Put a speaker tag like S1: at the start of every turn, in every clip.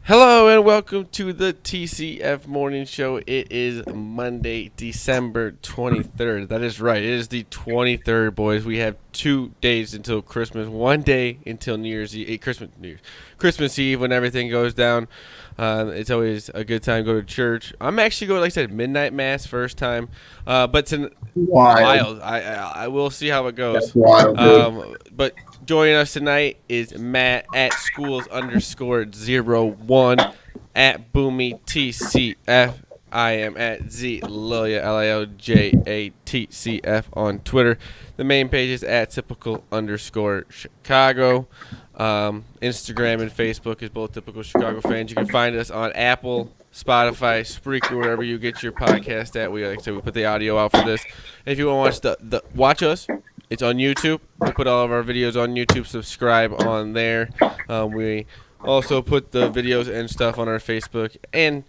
S1: Hello and welcome to the TCF Morning Show. It is Monday, December 23rd. That is right. It is the 23rd, boys. We have 2 days until Christmas, 1 day until New Year's Eve, Christmas Eve when everything goes down. It's always a good time to go to church. I'm actually going, like I said, midnight mass first time, but it's
S2: Wild.
S1: wild. I will see how it
S2: That's
S1: goes.
S2: wild, dude.
S1: But joining us tonight is Matt at schools_01 at Boomy TCF. I am at Z Lilia LILJATCF on Twitter. The main page is at typical_Chicago. Instagram and Facebook is both typical Chicago fans. You can find us on Apple, Spotify, Spreaker, wherever you get your podcast at. Like I said, we put the audio out for this. And if you want to watch us, it's on YouTube. We put all of our videos on YouTube. Subscribe on there. We also put the videos and stuff on our Facebook and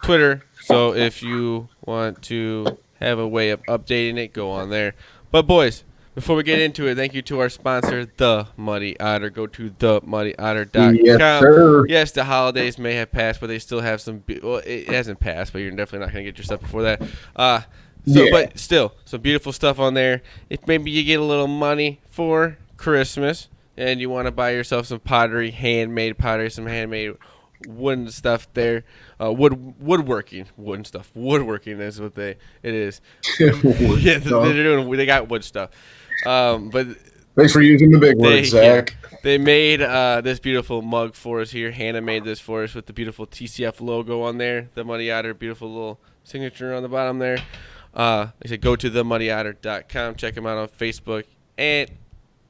S1: Twitter. So if you want to have a way of updating it, go on there. But boys, before we get into it, thank you to our sponsor, The Muddy Otter. Go to themuddy.otter.com.
S2: Yes, sir.
S1: Yes, the holidays may have passed, but they still have some. Well, it hasn't passed, but you're definitely not going to get your stuff before that. But still, some beautiful stuff on there. If maybe you get a little money for Christmas and you want to buy yourself some pottery, handmade pottery, some handmade wooden stuff there, woodworking is what it is. Yeah, they got wood stuff. But
S2: Thanks for using the big word, Zach.
S1: they made this beautiful mug for us here. Hannah made this for us with the beautiful TCF logo on there. The Muddy Otter, beautiful little signature on the bottom there. Like I said, go to themuddy.otter.com. Check them out on Facebook and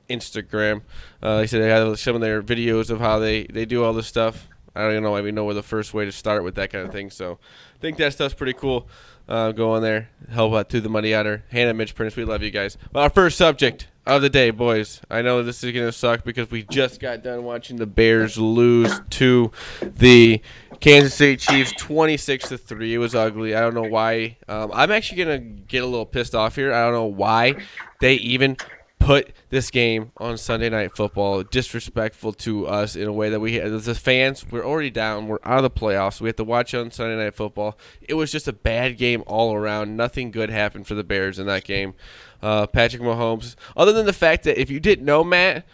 S1: Instagram. Like I said, they have some of their videos of how they do all this stuff. I don't even know where the first way to start with that kind of thing. So I think that stuff's pretty cool. Go on there. Help out to the Muddy Otter. Hannah, Mitch, Prince, we love you guys. Well, our first subject of the day, boys. I know this is going to suck because we just got done watching the Bears lose to the Kansas City Chiefs 26-3. It was ugly. I don't know why. I'm actually going to get a little pissed off here. I don't know why they even put this game on Sunday Night Football. Disrespectful to us in a way that we, as the fans, we're already down. We're out of the playoffs. We have to watch it on Sunday Night Football. It was just a bad game all around. Nothing good happened for the Bears in that game. Patrick Mahomes, other than the fact that if you didn't know, Matt,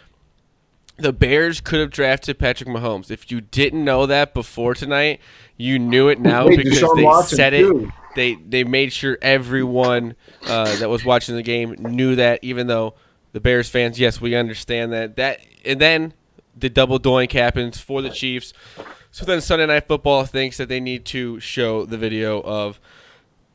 S1: the Bears could have drafted Patrick Mahomes. If you didn't know that before tonight, you knew it now because
S2: Deshaun
S1: they
S2: Watson
S1: said
S2: too.
S1: it. They made sure everyone that was watching the game knew that, even though the Bears fans, yes, we understand that. And then the double doink happens for the Chiefs. So then Sunday Night Football thinks that they need to show the video of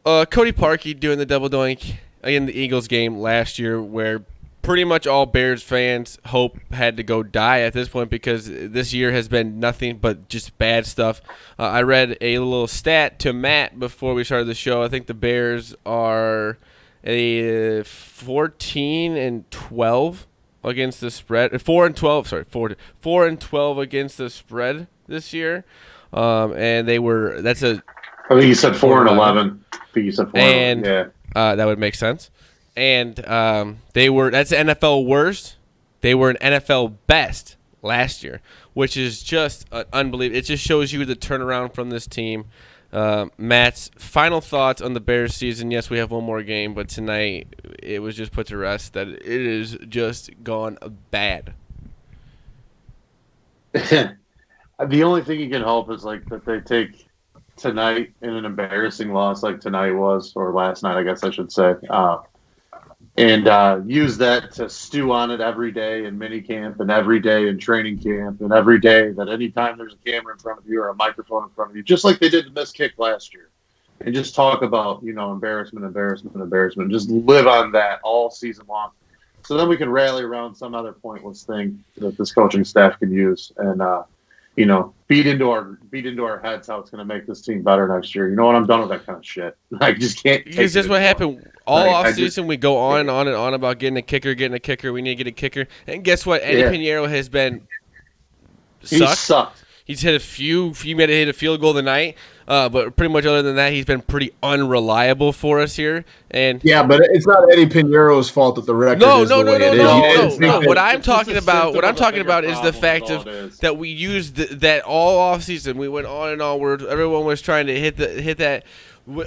S1: Cody Parkey doing the double doink in the Eagles game last year, where pretty much all Bears fans hope had to go die at this point because this year has been nothing but just bad stuff. I read a little stat to Matt before we started the show. I think the Bears are a 14-12 against the spread. 4-12, sorry, 4-12 against the spread this year. And they were. That's a.
S2: I think you said 4-11. I think you said 4-11.
S1: And
S2: Yeah.
S1: that would make sense. And they were. That's NFL worst. They were an NFL best last year, which is just unbelievable. It just shows you the turnaround from this team. Matt's final thoughts on the Bears season. Yes, we have one more game, but tonight it was just put to rest that it is just gone bad.
S3: The only thing you can hope is like that they take tonight in an embarrassing loss like tonight was, or last night, I guess I should say, and use that to stew on it every day in minicamp and every day in training camp and every day that anytime there's a camera in front of you or a microphone in front of you, just like they did the missed kick last year, and just talk about, embarrassment, just live on that all season long. So then we can rally around some other pointless thing that this coaching staff can use and, beat into our heads how it's going to make this team better next year. You know what? I'm done with that kind of shit. I just can't.
S1: Because that's what happened all offseason. We go on and on and on about getting a kicker. We need to get a kicker. And guess what? Eddie Pinheiro has been
S3: sucked.
S1: He's hit a few. He might have hit a field goal tonight, but pretty much other than that, he's been pretty unreliable for us here. And
S2: yeah, but it's not Eddie Piñeiro's fault that the record is the way it is.
S1: No. What I'm talking about is the fact that we used that all offseason. We went on and on where everyone was trying to hit that.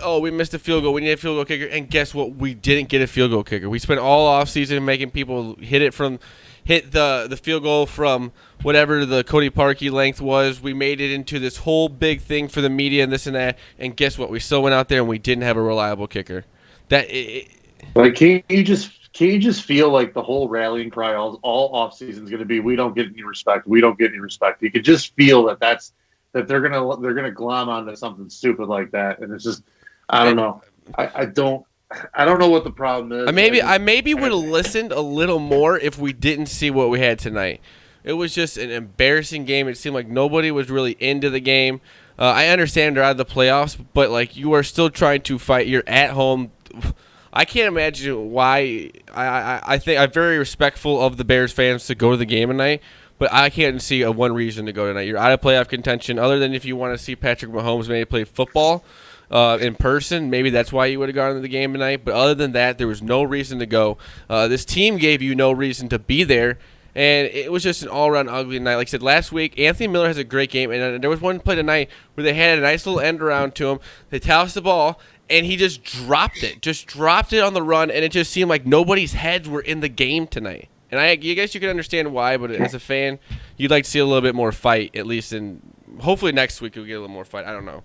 S1: Oh, we missed a field goal. We need a field goal kicker, and guess what? We didn't get a field goal kicker. We spent all offseason making people hit the field goal from whatever the Cody Parkey length was. We made it into this whole big thing for the media and this and that. And guess what? We still went out there and we didn't have a reliable kicker.
S3: Can you just feel like the whole rallying cry all offseason is going to be, we don't get any respect. We don't get any respect. You could just feel that they're gonna glom onto something stupid like that, and it's just, I don't know. I don't know what the problem is.
S1: I maybe would have listened a little more if we didn't see what we had tonight. It was just an embarrassing game. It seemed like nobody was really into the game. I understand they're out of the playoffs, but like, you are still trying to fight. You're at home. I can't imagine why. I think I'm very respectful of the Bears fans to go to the game tonight, but I can't see one reason to go tonight. You're out of playoff contention, other than if you want to see Patrick Mahomes maybe play football in person. Maybe that's why you would have gone to the game tonight. But other than that, there was no reason to go. This team gave you no reason to be there, and it was just an all-around ugly night. Like I said, last week, Anthony Miller has a great game, and there was one play tonight where they had a nice little end around to him. They tossed the ball, and he just dropped it on the run, and it just seemed like nobody's heads were in the game tonight. And I guess you can understand why, but as a fan, you'd like to see a little bit more fight, at least hopefully next week we'll get a little more fight. I don't know.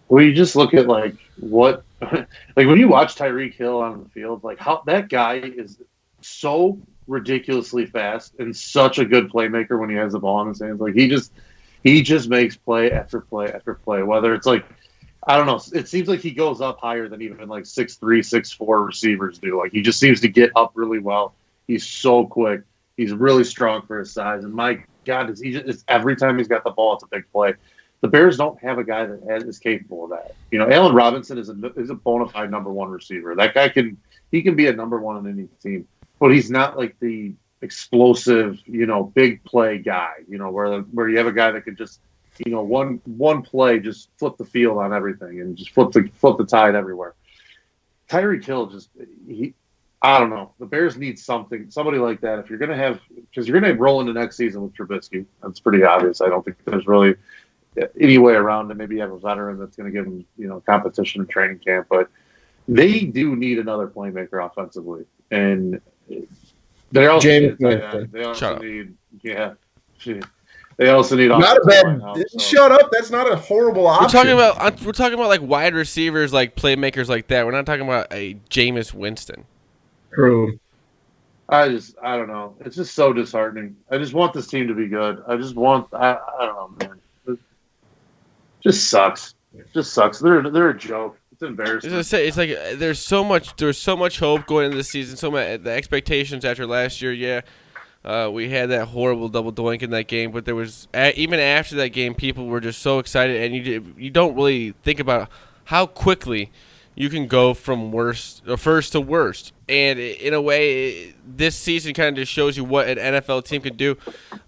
S3: Well, you just look at like what, like when you watch Tyreek Hill on the field, like how that guy is so ridiculously fast and such a good playmaker when he has the ball in his hands. Like he just makes play after play after play. Whether it's like, I don't know, it seems like he goes up higher than even like 6'3", 6'4" receivers do. Like he just seems to get up really well. He's so quick. He's really strong for his size. And my God, it's every time he's got the ball, it's a big play. The Bears don't have a guy that is capable of that. You know, Allen Robinson is a bona fide number one receiver. That guy can be a number one on any team, but he's not like the explosive, big play guy. Where you have a guy that could just, one play just flip the field on everything and just flip the tide everywhere. Tyreek Hill I don't know. The Bears need somebody like that. If you're going to have, because you're going to roll into next season with Trubisky. That's pretty obvious. I don't think there's really any way around it. Maybe you have a veteran that's going to give them, competition in training camp, but they do need another playmaker offensively. And they also need
S2: not a bad. Shut up. That's not a horrible option.
S1: We're talking about like wide receivers, like playmakers like that. We're not talking about a Jameis Winston.
S2: True.
S3: I don't know. It's just so disheartening. I just want this team to be good. I don't know, man. It just sucks. They're a joke. It's embarrassing.
S1: It's like there's so much hope going into this season. The expectations after last year, yeah. We had that horrible double doink in that game, but there was even after that game, people were just so excited, and you don't really think about how quickly you can go from first to worst. And in a way, this season kind of just shows you what an NFL team can do.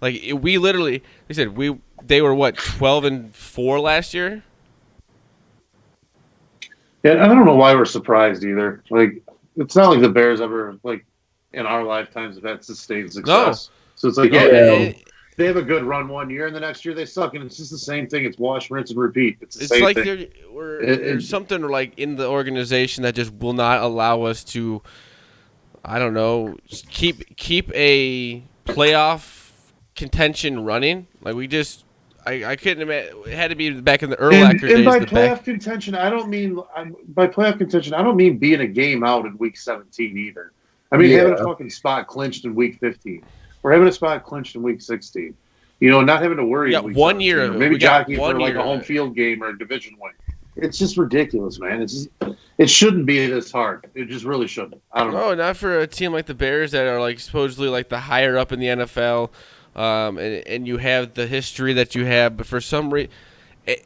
S1: Like we literally, they were what 12-4 last year.
S3: Yeah, I don't know why we're surprised either. Like it's not like the Bears ever like in our lifetimes have had sustained success. No. So it's like, they have a good run one year, and the next year they suck, and it's just the same thing. It's wash, rinse, and repeat. It's the same thing.
S1: There's something like in the organization that just will not allow us to, I don't know, keep a playoff contention running. Like we just, I couldn't imagine. It had to be back in the Urlacher days.
S3: And by playoff contention, I don't mean being a game out in week 17 either. I mean, having a fucking spot clinched in week 15. We're having a spot clinched in week 16. Not having to worry.
S1: Yeah, 1 year.
S3: Maybe jockeying for like a home field game or a division win. It's just ridiculous, man. It shouldn't be this hard. It just really shouldn't. I don't know.
S1: No, not for a team like the Bears that are like supposedly like the higher up in the NFL, and you have the history that you have, but for some reason, and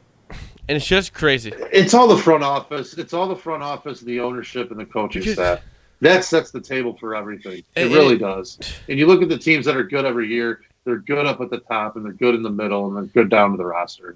S1: it's just crazy.
S3: It's all the front office. It's all the front office, the ownership, and the coaching staff. That sets the table for everything. It really does. And you look at the teams that are good every year. They're good up at the top, and they're good in the middle, and they're good down to the roster.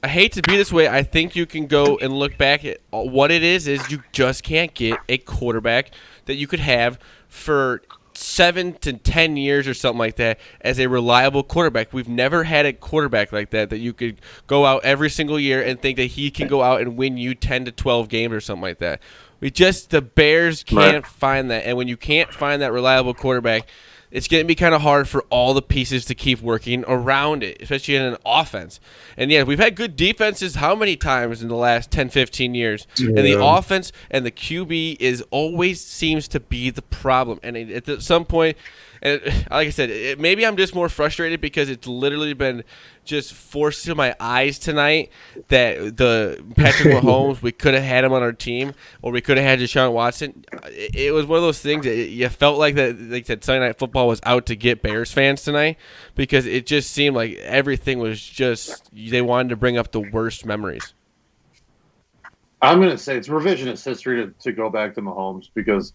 S1: I hate to be this way. I think you can go and look back at what it is you just can't get a quarterback that you could have for 7 to 10 years or something like that as a reliable quarterback. We've never had a quarterback like that you could go out every single year and think that he can go out and win you 10 to 12 games or something like that. The Bears can't find that. And when you can't find that reliable quarterback, it's going to be kind of hard for all the pieces to keep working around it, especially in an offense. And, yeah, we've had good defenses how many times in the last 10, 15 years? Yeah. And the offense and the QB always seems to be the problem. And at some point, and like I said, maybe I'm just more frustrated because it's literally been just forced to my eyes tonight that the Patrick Mahomes, we could have had him on our team, or we could have had Deshaun Watson. It was one of those things that you felt like that Sunday Night Football was out to get Bears fans tonight because it just seemed like everything was just they wanted to bring up the worst memories.
S3: I'm going to say it's revisionist history to go back to Mahomes because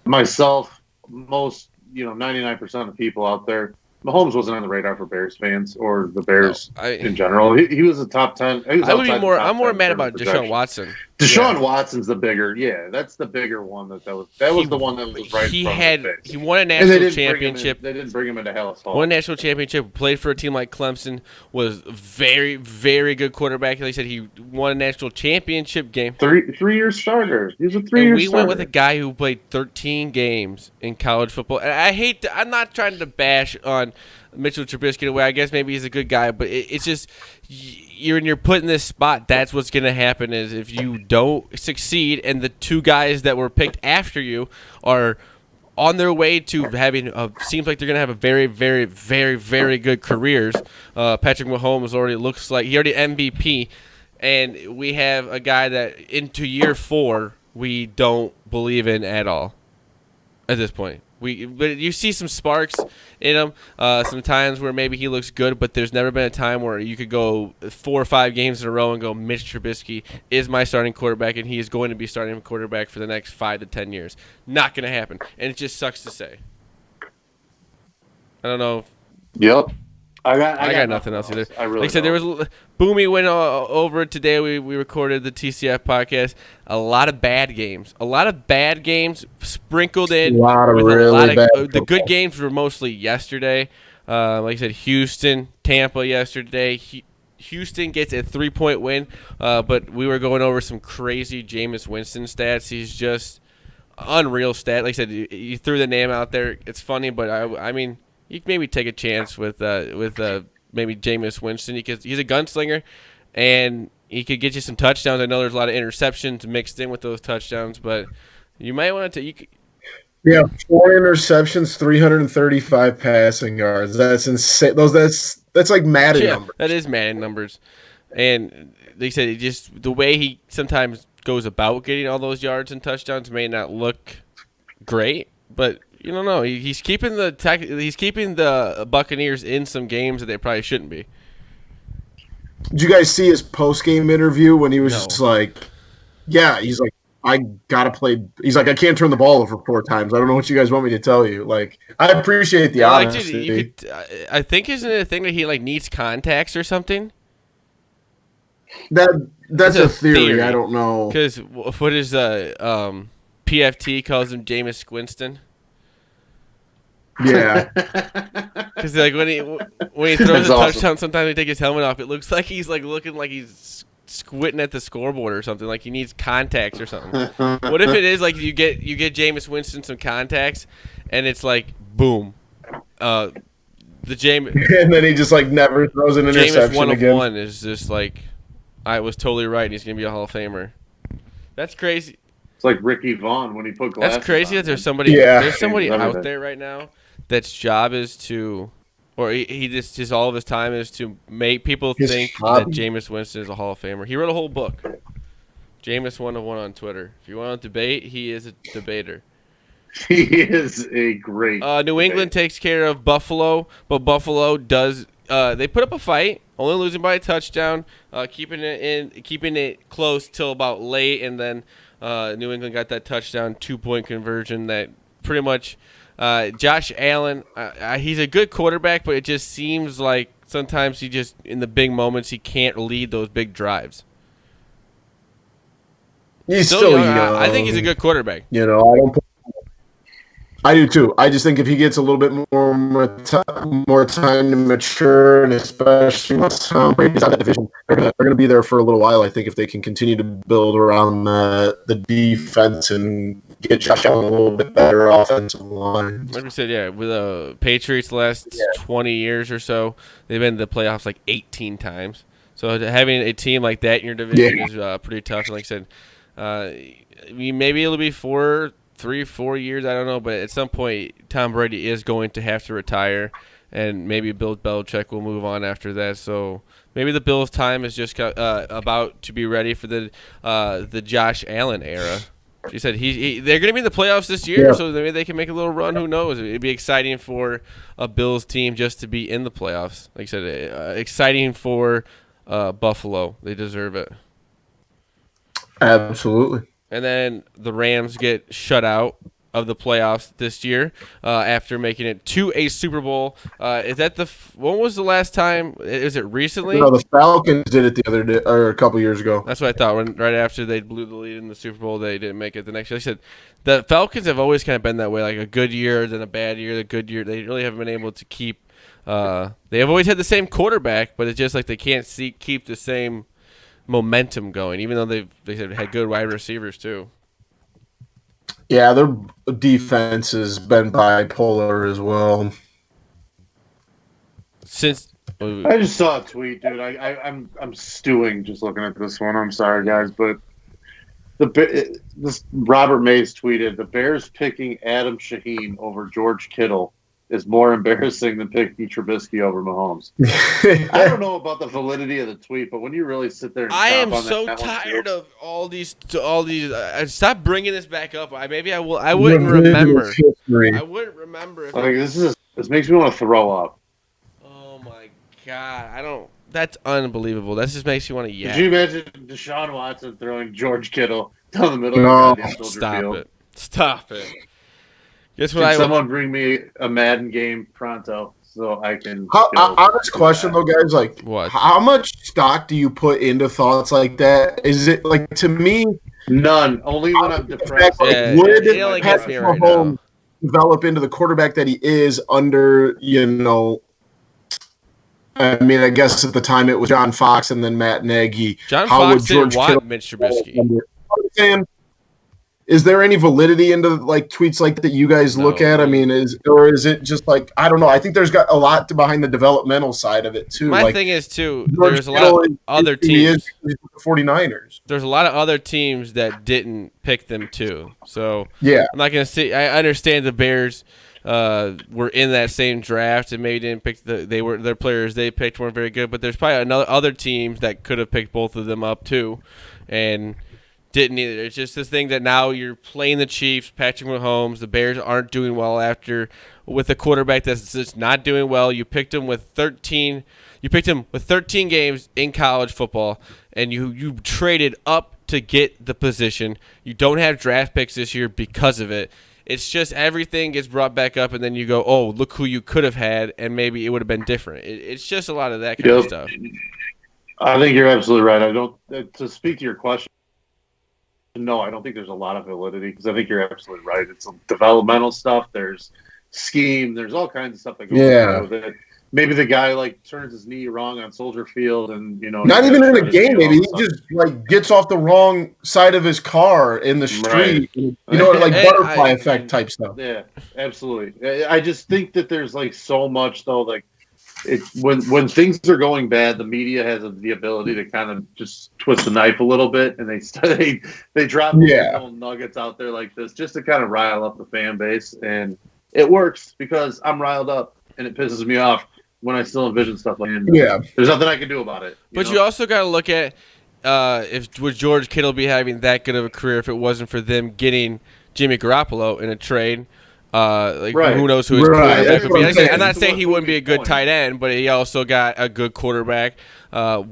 S3: myself, most 99% of people out there, Mahomes wasn't on the radar for Bears fans or the Bears in general. He was a top 10.
S1: I'm more mad about Deshaun Watson.
S3: Deshaun Watson's the bigger. Yeah, that's the bigger one. That was the one that was right.
S1: He won a national championship.
S3: They didn't bring him into Hallis Hall.
S1: Won a national championship. Played for a team like Clemson. Was very, very good quarterback. Like I said, he won a national championship game.
S3: 3-year starter. He was a 3-year starter.
S1: We went with a guy who played 13 games in college football. And I'm not trying to bash on Mitchell Trubisky in a way. I guess maybe he's a good guy, but it's just you're put in this spot. That's what's going to happen is if you don't succeed and the two guys that were picked after you are on their way to having seems like they're going to have a very, very, very, very good careers. Patrick Mahomes looks like he already MVP, and we have a guy that into year 4 we don't believe in at all at this point. But you see some sparks in him, some times where maybe he looks good, but there's never been a time where you could go 4 or 5 games in a row and go, Mitch Trubisky is my starting quarterback, and he is going to be starting quarterback for the next 5 to 10 years. Not going to happen, and it just sucks to say. I don't know.
S3: Yep.
S1: I got nothing else either. Like I said, there was Boomy went over today. We recorded the TCF podcast. A lot of bad games. Sprinkled in. The good games were mostly yesterday. Like I said, Houston, Tampa yesterday. Houston gets a 3-point win, but we were going over some crazy Jameis Winston stats. He's just unreal stat. Like I said, you threw the name out there. It's funny, but I mean, you can maybe take a chance with maybe Jameis Winston because he's a gunslinger, and he could get you some touchdowns. I know there's a lot of interceptions mixed in with those touchdowns, but you might want to.
S2: Yeah, 4 interceptions, 335 passing yards. That's insane. That's like Madden numbers.
S1: That is Madden numbers, and they said it just the way he sometimes goes about getting all those yards and touchdowns may not look great, but. You don't know. He's keeping the Buccaneers in some games that they probably shouldn't be.
S2: Did you guys see his post-game interview when he was just like, yeah, he's like, I got to play. He's like, I can't turn the ball over 4 times. I don't know what you guys want me to tell you. Like, I appreciate the honesty.
S1: I think isn't it a thing that he like needs contacts or something?
S2: That's a theory. I don't know.
S1: Because what is PFT calls him Jameis Winston.
S2: Yeah,
S1: because like when he throws a touchdown, sometimes he takes his helmet off. It looks like he's like looking like he's squinting at the scoreboard or something. Like he needs contacts or something. What if it is like you get Jameis Winston some contacts, and it's like boom, the Jameis,
S2: and then he just like never throws an interception
S1: Jameis
S2: again.
S1: 1 of 1 is just like I was totally right. He's gonna be a Hall of Famer. That's crazy.
S3: It's like Ricky Vaughn when he put glasses.
S1: That's crazy
S3: on.
S1: That there's somebody out there right now that's job is to, or he just all of his time is to make people think that Jameis Winston is a Hall of Famer. He wrote a whole book, Jameis 1 of 1 on Twitter. If you want to debate, he is a debater.
S3: He is a great.
S1: New England takes care of Buffalo, but Buffalo does. They put up a fight, only losing by a touchdown, keeping it close till about late, and then New England got that touchdown 2-point conversion that pretty much Josh Allen, he's a good quarterback, but it just seems like sometimes he just, in the big moments, he can't lead those big drives.
S2: He's still young.
S1: I think he's a good quarterback.
S2: You know, I do too. I just think if he gets a little bit more time to mature, and especially once Tom Brady's out of that division, they're gonna be there for a little while. I think if they can continue to build around the defense and get Josh Allen a little bit better offensive line.
S1: Like we said, yeah, with the Patriots the last 20 years or so, they've been to the playoffs like 18 times. So having a team like that in your division is pretty tough. And like I said, maybe it'll be 3-4 years, I don't know, but at some point Tom Brady is going to have to retire, and maybe Bill Belichick will move on after that. So maybe the Bills' time is just about to be ready for the Josh Allen era. She said they're going to be in the playoffs this year, so maybe they can make a little run. Who knows? It'd be exciting for a Bills team just to be in the playoffs. Like I said, exciting for Buffalo. They deserve it.
S2: Absolutely.
S1: And then the Rams get shut out of the playoffs this year after making it to a Super Bowl. Is that when was the last time? Is it recently?
S2: No, the Falcons did it the other day, or a couple years ago.
S1: That's what I thought. Right after they blew the lead in the Super Bowl, they didn't make it the next year. Like I said, the Falcons have always kind of been that way, like a good year, then a bad year, the good year. They really haven't been able to keep they have always had the same quarterback, but it's just like they can't keep the same momentum going, even though they had good wide receivers too.
S2: Yeah, their defense has been bipolar as well.
S3: I just saw a tweet, dude. I'm stewing just looking at this one. I'm sorry, guys, but this Robert Mays tweeted the Bears picking Adam Shaheen over George Kittle is more embarrassing than picking Trubisky over Mahomes. I don't know about the validity of the tweet, but when you really sit there and
S1: I am
S3: on
S1: so
S3: that
S1: tired of all these. Stop bringing this back up. I wouldn't remember. I wouldn't remember.
S3: This makes me want to throw up.
S1: Oh my god! That's unbelievable. That just makes you want to yell.
S3: Could you imagine Deshaun Watson throwing George Kittle down the middle of the Soldier Field?
S1: Stop it. Guess what?
S3: Can someone bring me a Madden game pronto so I can?
S2: Honest question though, guys. Like,
S1: what?
S2: How much stock do you put into thoughts like that? Is it like, to me?
S3: None. Only when I'm depressed.
S2: Would Patrick Mahomes develop into the quarterback that he is under? I mean, I guess at the time it was John Fox and then Matt Nagy.
S1: John Fox didn't want Mitch Trubisky.
S2: Is there any validity into like tweets like that you guys look at? I mean, is it just like, I don't know. I think there's got a lot behind the developmental side of it too.
S1: My thing is too, there's a lot of other teams.
S2: The 49ers.
S1: There's a lot of other teams that didn't pick them too. So
S2: yeah,
S1: I'm not gonna say. I understand the Bears were in that same draft and maybe didn't pick their players they picked weren't very good, but there's probably other teams that could have picked both of them up too, and didn't either. It's just this thing that now you're playing the Chiefs, Patrick Mahomes. The Bears aren't doing well with a quarterback that's just not doing well. You picked him with 13. You picked him with 13 games in college football, and you traded up to get the position. You don't have draft picks this year because of it. It's just everything gets brought back up, and then you go, oh, look who you could have had, and maybe it would have been different. It's just a lot of that kind of stuff.
S3: I think you're absolutely right. To speak to your question, no, I don't think there's a lot of validity because I think you're absolutely right. It's some developmental stuff. There's scheme. There's all kinds of stuff that goes with it. Maybe the guy turns his knee wrong on Soldier Field, and
S2: not even in a game. Maybe he just gets off the wrong side of his car in the street. Right. Butterfly effect type stuff.
S3: Yeah, absolutely. I just think that there's so much though. When things are going bad, the media has the ability to kind of just twist the knife a little bit, and they drop little nuggets out there like this just to kind of rile up the fan base, and it works because I'm riled up, and it pisses me off when I still envision stuff like that. Yeah, there's nothing I can do about it.
S1: You also got to look at would George Kittle be having that good of a career if it wasn't for them getting Jimmy Garoppolo in a trade. Who knows who his quarterback would be. I'm not saying he wouldn't be a good tight end, but he also got a good quarterback. I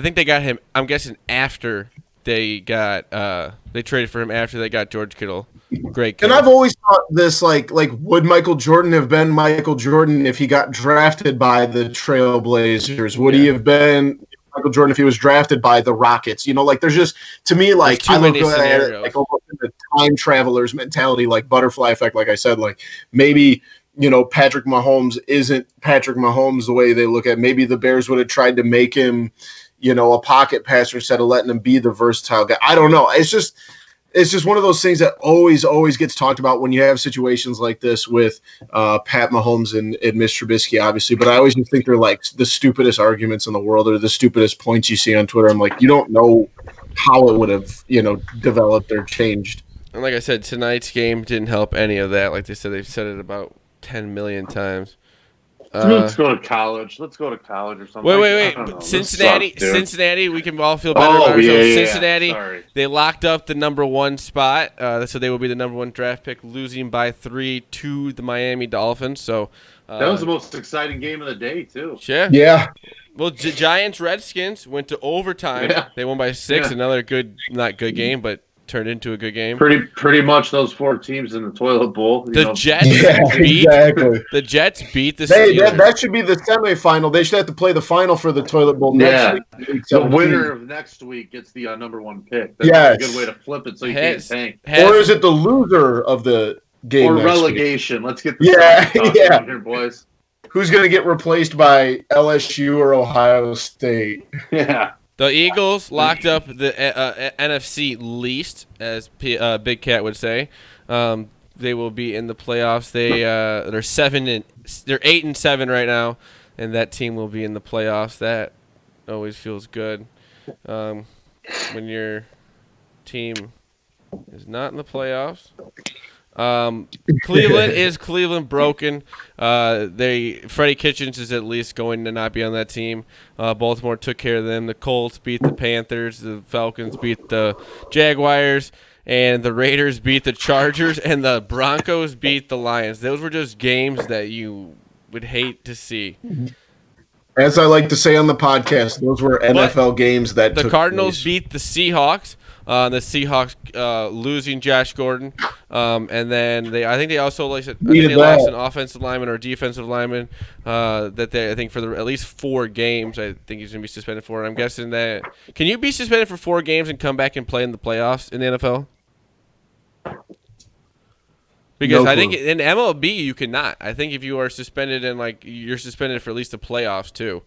S1: think they got him, I'm guessing, after they got they traded for him after they got George Kittle. Great kid.
S2: And I've always thought this, like would Michael Jordan have been Michael Jordan if he got drafted by the Trailblazers? Would he have been Michael Jordan if he was drafted by the Rockets? You know, like there's just, to me, like I look at it like almost in the time traveler's mentality, like butterfly effect, like I said, like maybe, you know, Patrick Mahomes isn't Patrick Mahomes the way they look at. Maybe the Bears would have tried to make him, you know, a pocket passer instead of letting him be the versatile guy. I don't know. It's just one of those things that always gets talked about when you have situations like this with Pat Mahomes and Mitch Trubisky, obviously. But I always just think they're like the stupidest arguments in the world, or the stupidest points you see on Twitter. I'm like, you don't know how it would have, you know, developed or changed.
S1: And like I said, tonight's game didn't help any of that. Like they said, they've said it about 10 million times.
S3: Let's go to college. Let's go to college or something.
S1: Wait. Cincinnati, we can all feel better about ourselves. Cincinnati, they locked up the number 1 spot, so they will be the number 1 draft pick, losing by 3 to the Miami Dolphins. So
S3: that was the most exciting game of the day, too.
S2: Yeah.
S1: Well, Giants Redskins went to overtime. Yeah. They won by 6. Yeah. Another not good game, but turned into a good game.
S3: Pretty much those 4 teams in the toilet bowl.
S1: The Jets beat the Steelers.
S2: That should be the semifinal. They should have to play the final for the toilet bowl next week.
S3: The winner of next week gets the number 1 pick. That's a good way to flip it so you can't tank.
S2: Or is it the loser of the game?
S3: Or relegation. Week? Let's get the here, boys.
S2: Who's going to get replaced by LSU or Ohio State?
S3: Yeah.
S1: The Eagles locked up the NFC least, as Big Cat would say. They will be in the playoffs. They're 8-7 right now, and that team will be in the playoffs. That always feels good when your team is not in the playoffs. Cleveland is Cleveland broken. Freddie Kitchens is at least going to not be on that team. Baltimore took care of them. The Colts beat the Panthers. The Falcons beat the Jaguars. And the Raiders beat the Chargers. And the Broncos beat the Lions. Those were just games that you would hate to see.
S2: As I like to say on the podcast, those were NFL games that
S1: the Cardinals beat the Seahawks. The Seahawks losing Josh Gordon, and then I think they also lost an offensive lineman or defensive lineman that I think for at least 4 games. I think he's going to be suspended for. And I'm guessing that can you be suspended for 4 games and come back and play in the playoffs in the NFL? Because I think in MLB you cannot. I think if you are suspended you're suspended for at least the playoffs too.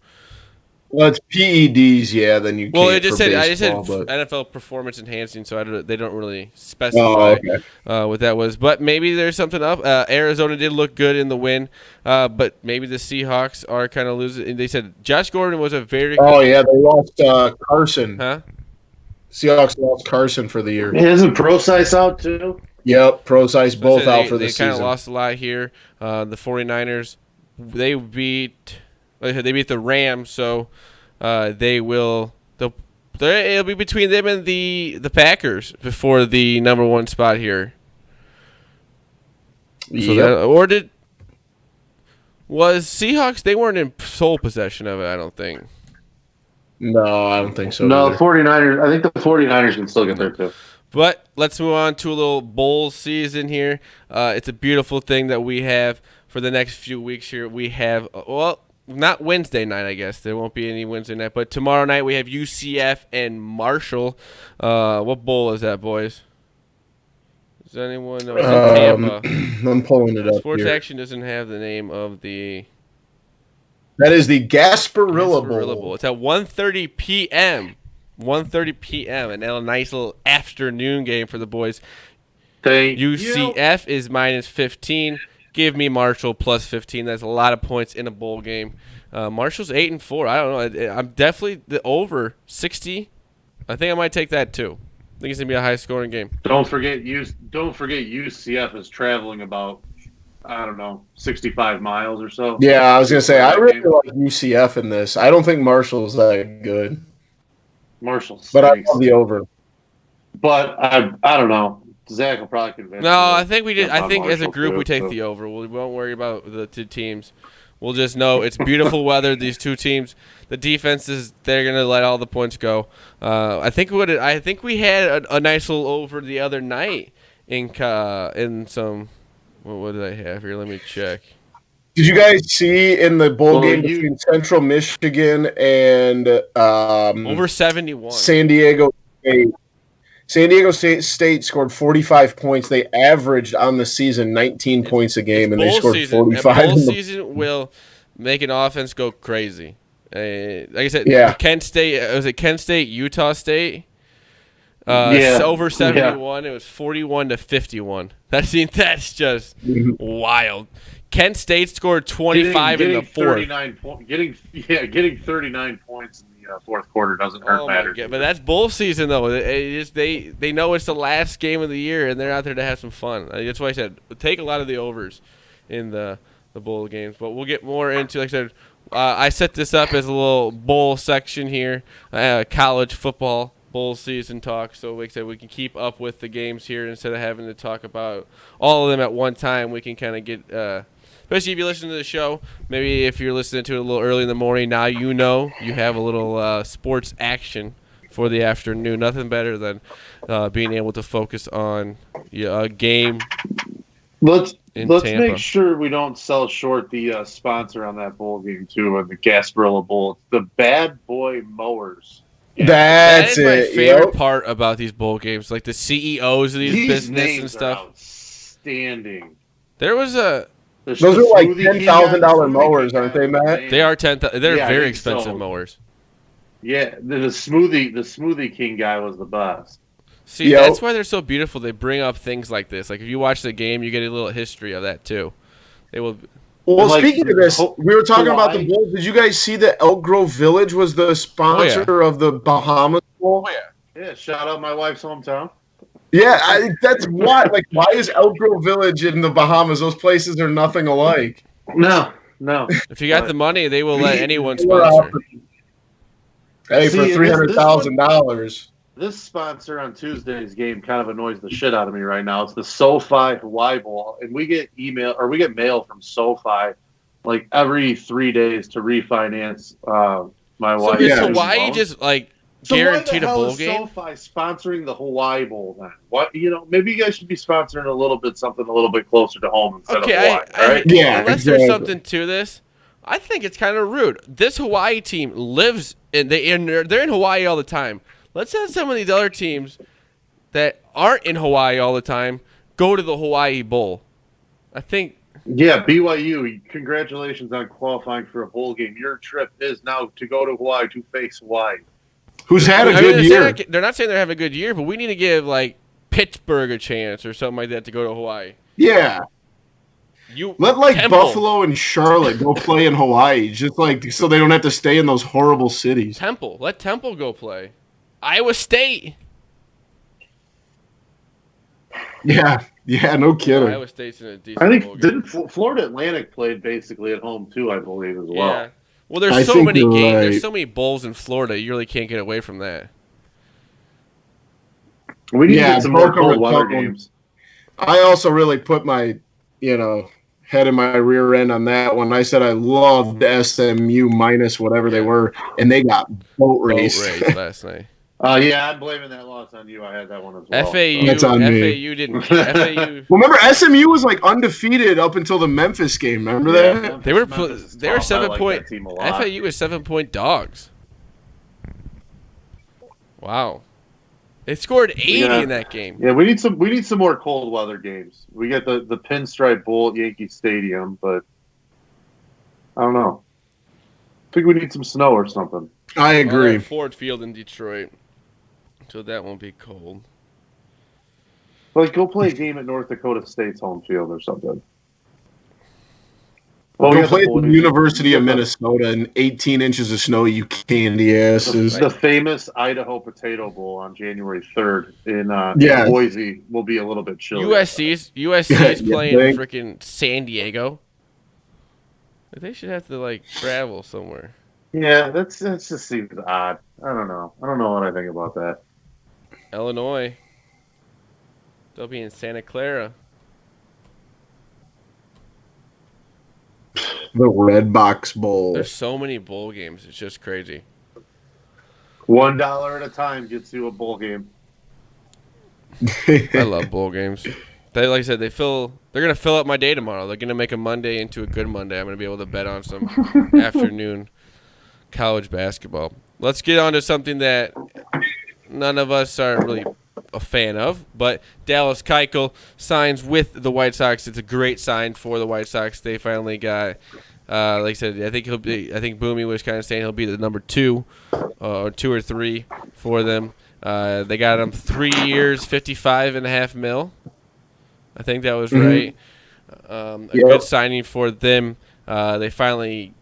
S2: Well, it's PEDs, then you can't. Well, I just said
S1: NFL performance enhancing, so they don't really specify what that was. But maybe there's something up. Arizona did look good in the win, but maybe the Seahawks are kind of losing. And they said Josh Gordon was a very
S2: they lost Carson. Huh? Seahawks lost Carson for the year.
S3: Isn't Procise out too?
S2: Yep, Procise both out for the season.
S1: They kind of lost a lot here. The 49ers, they beat the Rams, so it'll be between them and the Packers for the number 1 spot here. So was Seahawks? They weren't in sole possession of it, I don't think.
S2: No, I don't think so.
S3: No, either. 49ers. I think the 49ers can still get there too.
S1: But let's move on to a little bowl season here. It's a beautiful thing that we have for the next few weeks here. We have not Wednesday night, I guess. There won't be any Wednesday night. But tomorrow night we have UCF and Marshall. What bowl is that, boys? Does anyone know? It's in Tampa.
S2: I'm pulling it up.
S1: Sports Action doesn't have the name of the...
S2: That is the Gasparilla Bowl.
S1: It's at 1:30 p.m. 1:30 p.m. and a nice little afternoon game for the boys. UCF is -15. Give me Marshall plus 15. That's a lot of points in a bowl game. Marshall's 8-4. I don't know. I'm definitely the over 60. I think I might take that too. I think it's gonna be a high scoring game.
S3: Don't forget UCF is traveling about 65 miles or so.
S2: Yeah, I was gonna say I really like UCF in this. I don't think Marshall's that good.
S3: Marshall,
S2: but I love the over.
S3: But I don't know. Zach will probably convince
S1: No,
S3: me
S1: I
S3: to
S1: think we did.
S3: jump
S1: I
S3: on
S1: think as a
S3: Marshall,
S1: group
S3: too,
S1: we take
S3: so.
S1: the over. We won't worry about the two teams. We'll just know it's beautiful weather. These two teams, the defenses, they're gonna let all the points go. I think we had a nice little over the other night in some. What did I have here? Let me check.
S2: Did you guys see in the bowl game
S3: You
S2: between Central Michigan and
S1: Over 71.
S2: San Diego State? San Diego State scored 45 points. They averaged on the season 19 points a game,
S1: It's
S2: and they
S1: bowl
S2: scored
S1: season.
S2: 45.
S1: And bowl season will make an offense go crazy. Like I said,
S2: Yeah.
S1: Kent State. Was it Kent State, Utah State?
S3: Yeah.
S1: Over 71. It was 41-51. That's just wild. Kent State scored 25 in the fourth.
S3: Getting 39 points in the fourth quarter doesn't hurt matters.
S1: But that's bowl season though. They know it's the last game of the year and they're out there to have some fun. That's why I said take a lot of the overs in the bowl games. But we'll get more into, like I said, I set this up as a little bowl section here, college football bowl season talk. So like I said, we can keep up with the games here instead of having to talk about all of them at one time. We can kind of get. Especially if you listen to the show, maybe if you're listening to it a little early in the morning, now you know you have a little sports action for the afternoon. Nothing better than being able to focus on a game.
S3: Let's
S1: Tampa.
S3: make sure we don't sell short the sponsor on that bowl game too, and the Gasparilla Bowl. It's the Bad Boy Mowers.
S1: That is my favorite part about these bowl games, like the CEOs of these business and stuff.
S3: Are outstanding.
S1: There was a.
S2: Those are like $10,000 mowers, aren't they, Matt?
S1: They are They're very expensive mowers.
S3: Yeah, the smoothie king guy was the best.
S1: See, that's why they're so beautiful. They bring up things like this. Like if you watch the game, you get a little history of that too. They will.
S2: Well, speaking of this, we were talking about the bowl. Did you guys see that Elk Grove Village was the sponsor of the Bahamas Bowl?
S3: Oh yeah. Yeah, shout out my wife's hometown.
S2: Yeah, that's why. Like, why is Elk Grove Village in the Bahamas? Those places are nothing alike.
S3: No.
S1: If you got the money, they will let anyone sponsor.
S2: Hey, for $300,000.
S3: This sponsor on Tuesday's game kind of annoys the shit out of me right now. It's the SoFi Hawaii Bowl, and we get mail from SoFi like every 3 days to refinance my wife.
S1: So is Hawaii just like?
S3: So
S1: guaranteed
S3: why the hell
S1: a bowl
S3: is
S1: game?
S3: SoFi sponsoring the Hawaii Bowl then? What maybe you guys should be sponsoring something a little bit closer to home instead of Hawaii, right?
S2: Yeah,
S1: unless there's something to this, I think it's kind of rude. This Hawaii team lives they're in Hawaii all the time. Let's have some of these other teams that aren't in Hawaii all the time go to the Hawaii Bowl. I think.
S3: Yeah, BYU, congratulations on qualifying for a bowl game. Your trip is now to go to Hawaii to face Hawaii.
S2: Who's had a good year.
S1: They're not saying they're having a good year, but we need to give like Pittsburgh a chance or something like that to go to Hawaii.
S2: Yeah. Let
S1: Temple.
S2: Buffalo and Charlotte go play in Hawaii, just like so they don't have to stay in those horrible cities.
S1: Let Temple go play. Iowa State.
S2: Yeah, no kidding.
S1: Iowa State's in a decent bowl game.
S3: Didn't Florida Atlantic played basically at home too, I believe as well.
S1: Yeah. Well, there's so many games. Right. There's so many bowls in Florida. You really can't get away from that.
S3: We need to get some more cold weather games.
S2: I also really put my, head in my rear end on that one. I said I loved SMU minus whatever they were, and they got boat raced
S1: last night.
S3: Yeah, I'm blaming that loss on you. I had that one as well.
S2: That's on me.
S1: FAU didn't. FAU.
S2: Well, remember SMU was like undefeated up until the Memphis game. Remember that?
S1: They were 7-point. FAU was 7-point dogs. Wow. They scored 80 in that game.
S3: Yeah, we need some more cold weather games. We get the Pinstripe Bowl at Yankee Stadium, but I don't know. I think we need some snow or something.
S2: I agree.
S1: Ford Field in Detroit. So that won't be cold.
S3: Like, go play a game at North Dakota State's home field or something. Well,
S2: go play at the University of Minnesota in 18 inches of snow, you candy asses.
S3: The famous Idaho Potato Bowl on January 3rd in Boise will be a little bit chilly.
S1: USC's playing freaking San Diego. They should have to, travel somewhere.
S3: Yeah, that just seems odd. I don't know what I think about that.
S1: Illinois. They'll be in Santa Clara.
S2: The Red Box Bowl.
S1: There's so many bowl games. It's just crazy.
S3: $1 at a time gets you a bowl game.
S1: I love bowl games. They, like I said, they're gonna fill up my day tomorrow. They're gonna make a Monday into a good Monday. I'm gonna be able to bet on some afternoon college basketball. Let's get on to something that none of us are really a fan of, but Dallas Keuchel signs with the White Sox. It's a great sign for the White Sox. They finally got, like I said, I think Boomy was kind of saying he'll be the number 2 or 2 or 3 for them. They got him 3 years, $55.5 million. I think that was right. Good signing for them. They finally,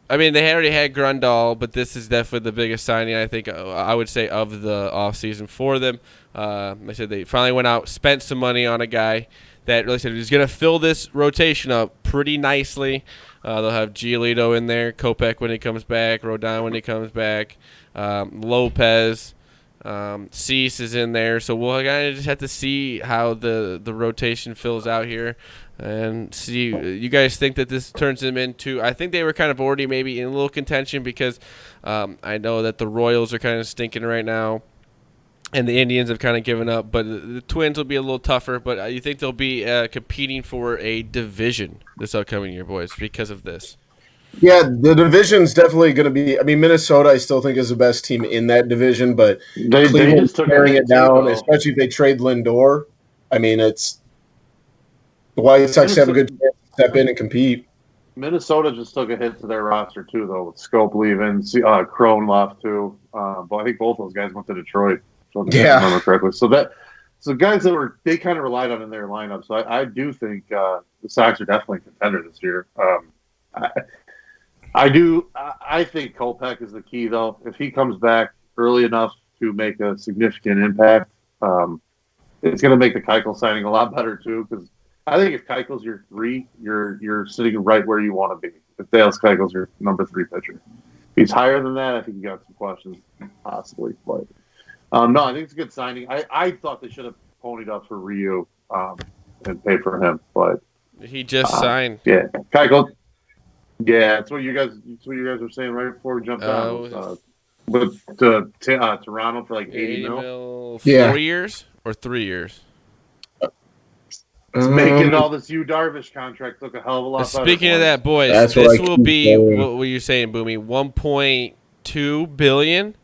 S1: I mean, they already had Grundahl, but this is definitely the biggest signing, I think, I would say, of the offseason for them. They said they finally went out, spent some money on a guy that really said he's going to fill this rotation up pretty nicely. They'll have Giolito in there, Kopech when he comes back, Rodon when he comes back, Lopez. Cease is in there, so we'll kind of just have to see how the rotation fills out here and see. You guys think that this turns them into, I think they were kind of already maybe in a little contention because I know that the Royals are kind of stinking right now and the Indians have kind of given up, but the Twins will be a little tougher, but you think they'll be competing for a division this upcoming year, boys, because of this?
S2: Yeah, the division's definitely going to be. I mean, Minnesota, I still think is the best team in that division, but
S3: They
S2: Cleveland's
S3: just took
S2: tearing it down,
S3: though.
S2: especially if they trade Lindor. I mean, it's the White Sox have a good chance to step in and compete.
S3: Minnesota just took a hit to their roster too, though, with Scope leaving, Crone left too. But I think both those guys went to Detroit. If I remember correctly. So guys that they kind of relied on in their lineup. So I do think the Sox are definitely a contender this year. I think Kopech is the key, though. If he comes back early enough to make a significant impact, it's going to make the Keuchel signing a lot better too. Because I think if Keuchel's your 3, you're sitting right where you want to be. If Dallas Keuchel's your number 3 pitcher, if he's higher than that, I think you got some questions possibly. But no, I think it's a good signing. I thought they should have ponied up for Ryu and paid for him, but
S1: he just signed.
S3: Yeah, Keuchel. Yeah, that's what you guys were saying right before we jumped on. With Toronto for like 80 mil.
S1: 4 years or 3 years?
S3: It's making all this Darvish contract look a hell of a lot better.
S1: Speaking of that, boys, this will be, what were you saying, Boomy, $1.2 billion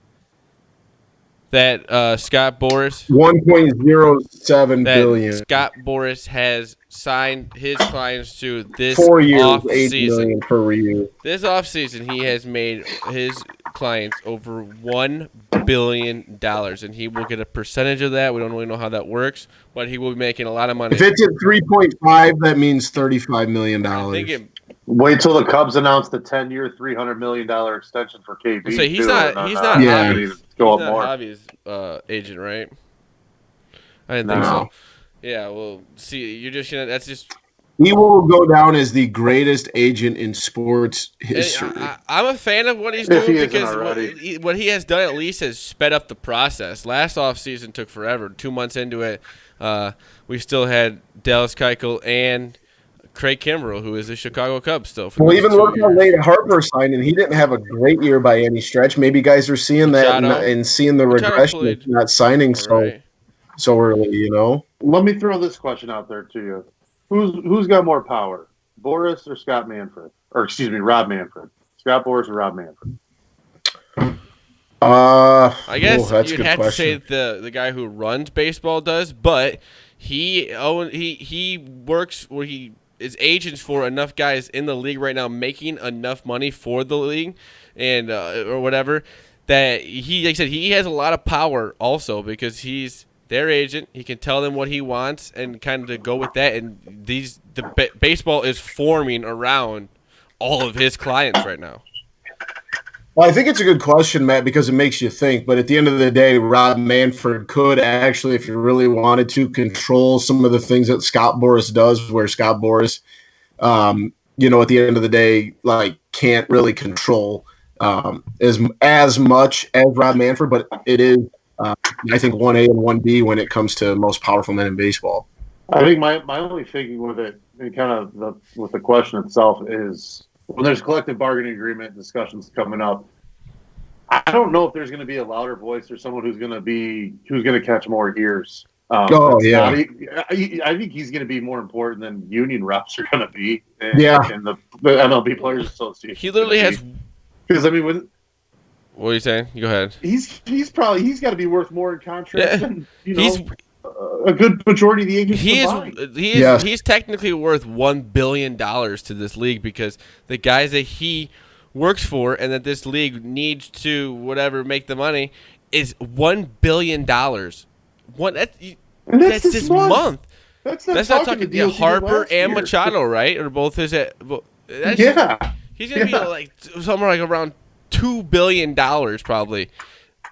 S1: that Scott Boras.
S2: $1.07 billion.
S1: Scott Boras has signed his clients to this
S2: 4 years,
S1: off-season.
S2: $8 million per year.
S1: This offseason, he has made his clients over $1 billion, and he will get a percentage of that. We don't really know how that works, but he will be making a lot of money.
S2: If it's at 3.5, that means $35 million.
S3: Wait till the Cubs announce the 10-year, $300 million extension for KB.
S1: So he's not Javi's agent, right? I didn't think so. Yeah, well, see, you're just gonna. That's just.
S2: He will go down as the greatest agent in sports history.
S1: I'm a fan of what he's doing because what he has done at least has sped up the process. Last offseason took forever. 2 months into it, we still had Dallas Keuchel and Craig Kimbrell, who is the Chicago Cubs still.
S2: Well, even look how late Harper signed, and he didn't have a great year by any stretch. Maybe guys are seeing that and seeing the regression of not signing so early, you know?
S3: Let me throw this question out there to you. Who's got more power, Boras or Scott Manfred? Or excuse me, Rob Manfred. Scott Boras or Rob Manfred?
S1: I guess you'd have to say the guy who runs baseball does, but he works where he is agents for enough guys in the league right now making enough money for the league and or whatever that he, like I said, he has a lot of power also because he's their agent. He can tell them what he wants and kind of go with that. And baseball is forming around all of his clients right now.
S2: Well, I think it's a good question, Matt, because it makes you think. But at the end of the day, Rob Manfred could actually, if you really wanted to, control some of the things that Scott Boras does, where Scott Boras, at the end of the day, like can't really control as much as Rob Manfred. But it is I think 1A and 1B when it comes to most powerful men in baseball.
S3: I think my only thinking with it, and kind of with the question itself, is when there's collective bargaining agreement discussions coming up, I don't know if there's going to be a louder voice or someone who's going to catch more ears.
S2: Yeah.
S3: I think he's going to be more important than union reps are going to be. In the MLB Players Association.
S1: He literally has.
S3: Because I mean,
S1: what are you saying? You go ahead.
S3: He's got to be worth more in contract than a good majority of the agents combined.
S1: He's technically worth $1 billion to this league because the guys that he works for and that this league needs to make the money is $1 billion. That's this month. That's not talking Harper and Machado, right? Or both his. He's gonna be like somewhere like around $2 billion probably.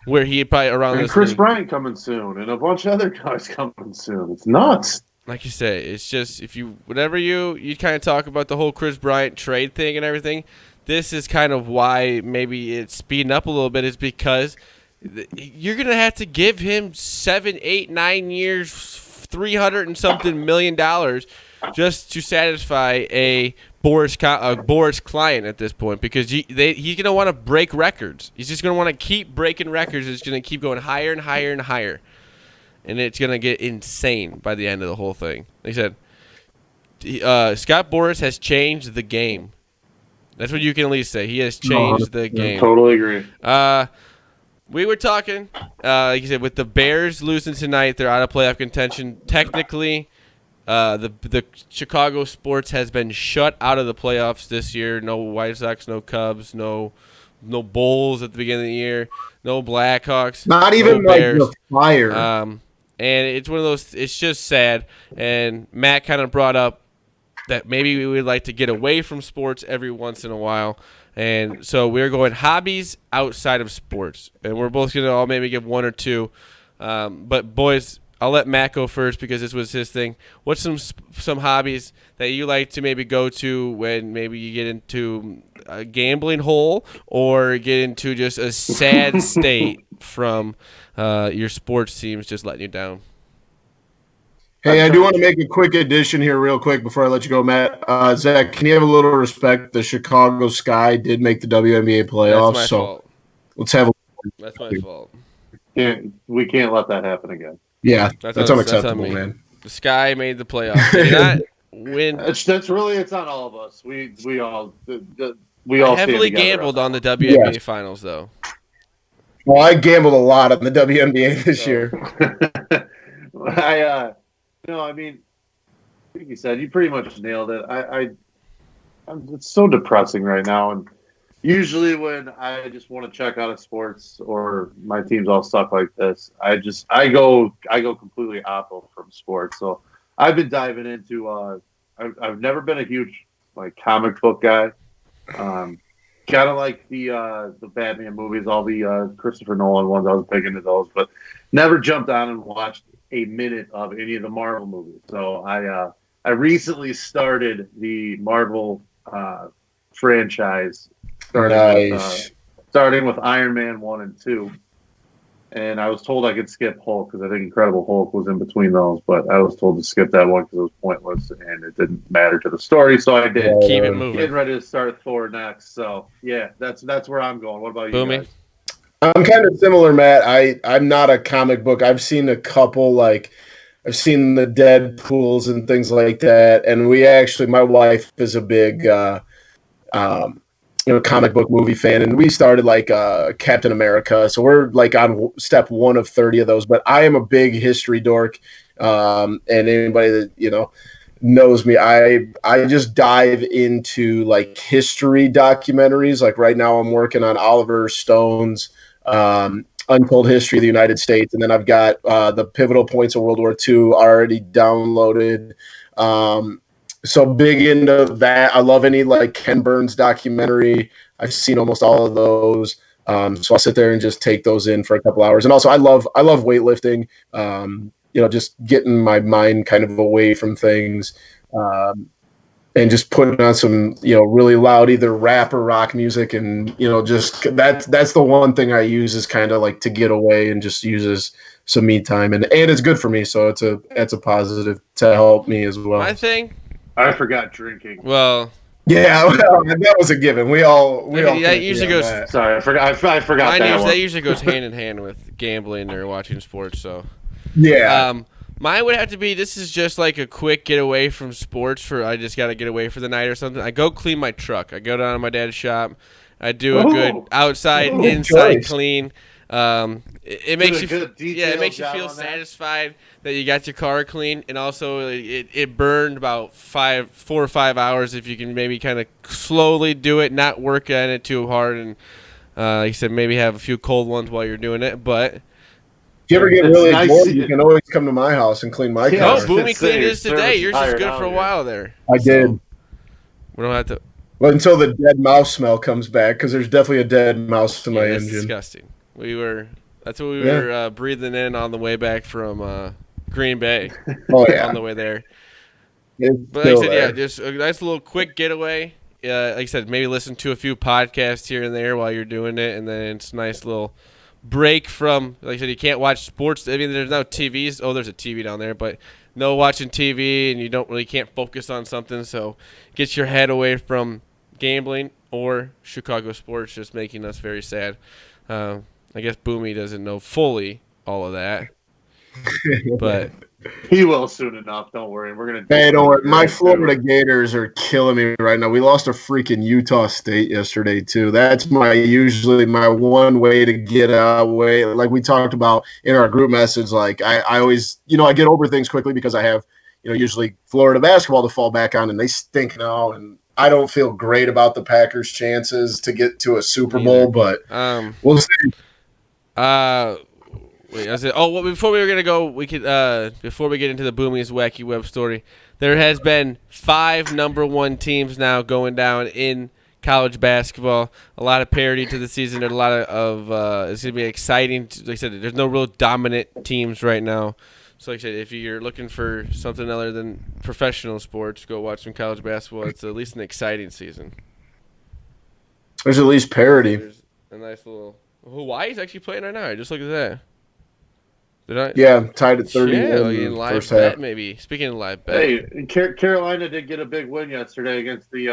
S1: Where he probably around
S3: and
S1: this
S3: Chris
S1: thing.
S3: Bryant coming soon, and a bunch of other guys coming soon. It's nuts.
S1: Like you say, it's just whenever you kind of talk about the whole Chris Bryant trade thing and everything, this is kind of why maybe it's speeding up a little bit. Is because you're gonna have to give him 7, 8, 9 years, $300 and something million just to satisfy a Boris client at this point, because he's going to want to break records. He's just going to want to keep breaking records. It's going to keep going higher and higher and higher. And it's going to get insane by the end of the whole thing. Like I said, Scott Boras has changed the game. That's what you can at least say. He has changed the game.
S3: Totally agree.
S1: We were talking, like you said, with the Bears losing tonight, they're out of playoff contention. Technically, the Chicago sports has been shut out of the playoffs this year. No White Sox, no Cubs, no Bulls at the beginning of the year, no Blackhawks,
S2: not even
S1: no Bears.
S2: Like the Fire.
S1: And it's one of those. It's just sad. And Matt kind of brought up that maybe we would like to get away from sports every once in a while. And so we're going hobbies outside of sports, and we're both going to all maybe give one or two. But boys, I'll let Matt go first because this was his thing. What's some hobbies that you like to maybe go to when maybe you get into a gambling hole or get into just a sad state from your sports teams just letting you down?
S2: Hey, I do want to make a quick addition here real quick before I let you go, Matt. Zach, can you have a little respect? The Chicago Sky did make the WNBA playoffs.
S1: That's my fault.
S2: Let's have a
S1: That's my fault.
S3: We can't let that happen again.
S2: Yeah, that's unacceptable,
S1: that's
S2: man.
S1: The Sky made the playoffs. They did not win.
S3: That's really, it's on all of us. We all
S1: heavily gambled on the WNBA finals, though.
S2: Well, I gambled a lot on the WNBA this year.
S3: No, I mean, like you said, you pretty much nailed it. It's so depressing right now, and usually when I just want to check out of sports or my team's all stuck like this, I go completely oppo from sports. So I've been diving into. I've never been a huge comic book guy. Kind of like the Batman movies, all the Christopher Nolan ones. I was big into those, but never jumped on and watched a minute of any of the Marvel movies. So I recently started the Marvel franchise, starting with Iron Man 1 and 2. And I was told I could skip Hulk because I think Incredible Hulk was in between those, but I was told to skip that one because it was pointless and it didn't matter to the story. So I did.
S1: Keep it moving.
S3: Getting ready to start Thor next. So yeah, that's where I'm going. What about you guys?
S2: I'm kind of similar, Matt. I'm not a comic book. I've seen a couple, I've seen the Deadpools and things like that. And my wife is a big, comic book movie fan. And we started Captain America. So we're on step 1 of 30 of those. But I am a big history dork. And anybody that, knows me, I just dive into history documentaries. Like right now I'm working on Oliver Stone's Untold History of the United States, and then I've got the pivotal points of World War II already downloaded. So big into that. I love any Ken Burns documentary. I've seen almost all of those. So I'll sit there and just take those in for a couple hours. And also I love weightlifting. Just getting my mind kind of away from things. and just putting on some, really loud either rap or rock music, and just that's the one thing I use is kind of like to get away and just uses some me time, and it's good for me, so it's a positive to help me as well.
S1: My thing,
S3: I forgot drinking.
S1: well,
S2: yeah, that was a given. We all
S1: that usually goes.
S2: That.
S3: Sorry, I forgot
S1: that usually goes hand in hand with gambling or watching sports. So
S2: yeah.
S1: Mine would have to be, this is just like a quick get away from sports I just got to get away for the night or something. I go clean my truck. I go down to my dad's shop. I do a good outside, inside
S2: choice.
S1: cleene. It makes you feel satisfied that you got your car clean, and also it burned about 4 or 5 hours if you can maybe kind of slowly do it, not work at it too hard, and like I said, maybe have a few cold ones while you're doing it, but...
S2: If you ever get really bored, you can always come to my house and clean my car.
S1: Oh, Boomy cleaned yours today. Yours is good for a while there.
S2: I did.
S1: We don't have to...
S2: Well, until the dead mouse smell comes back, because there's definitely a dead mouse in my engine.
S1: Disgusting. That's what we were breathing in on the way back from Green Bay.
S2: Oh, yeah.
S1: On the way there.
S2: But
S1: like I said, just a nice little quick getaway. Like I said, maybe listen to a few podcasts here and there while you're doing it, and then it's a nice little break from, like I said, you can't watch sports. I mean, there's no TVs. Oh, there's a TV down there, but no watching TV, and you can't focus on something. So get your head away from gambling or Chicago sports, just making us very sad. I guess Boomy doesn't know fully all of that, but
S3: he will soon enough. Don't worry. We're gonna.
S2: Hey, don't worry. My Florida Gators are killing me right now. We lost to freaking Utah State yesterday too. That's usually my one way to get away. Like we talked about in our group message. Like I always, I get over things quickly because I have, usually Florida basketball to fall back on, and they stink now. And I don't feel great about the Packers' chances to get to a Super Bowl, but we'll see.
S1: Wait, I said, before we were gonna go, we could before we get into the Boomy's wacky web story, there has been 5 number 1 teams now going down in college basketball. A lot of parity to the season. There's a lot of it's gonna be exciting. Like I said, there's no real dominant teams right now. So like I said, if you're looking for something other than professional sports, go watch some college basketball. It's at least an exciting season.
S2: There's at least parity.
S1: There's a nice little. Hawaii's actually playing right now. Just look at that.
S2: Yeah, tied at 30
S1: in live
S2: first
S1: bet,
S2: half.
S1: Maybe. Speaking of live bet.
S3: Hey, Carolina did get a big win yesterday against the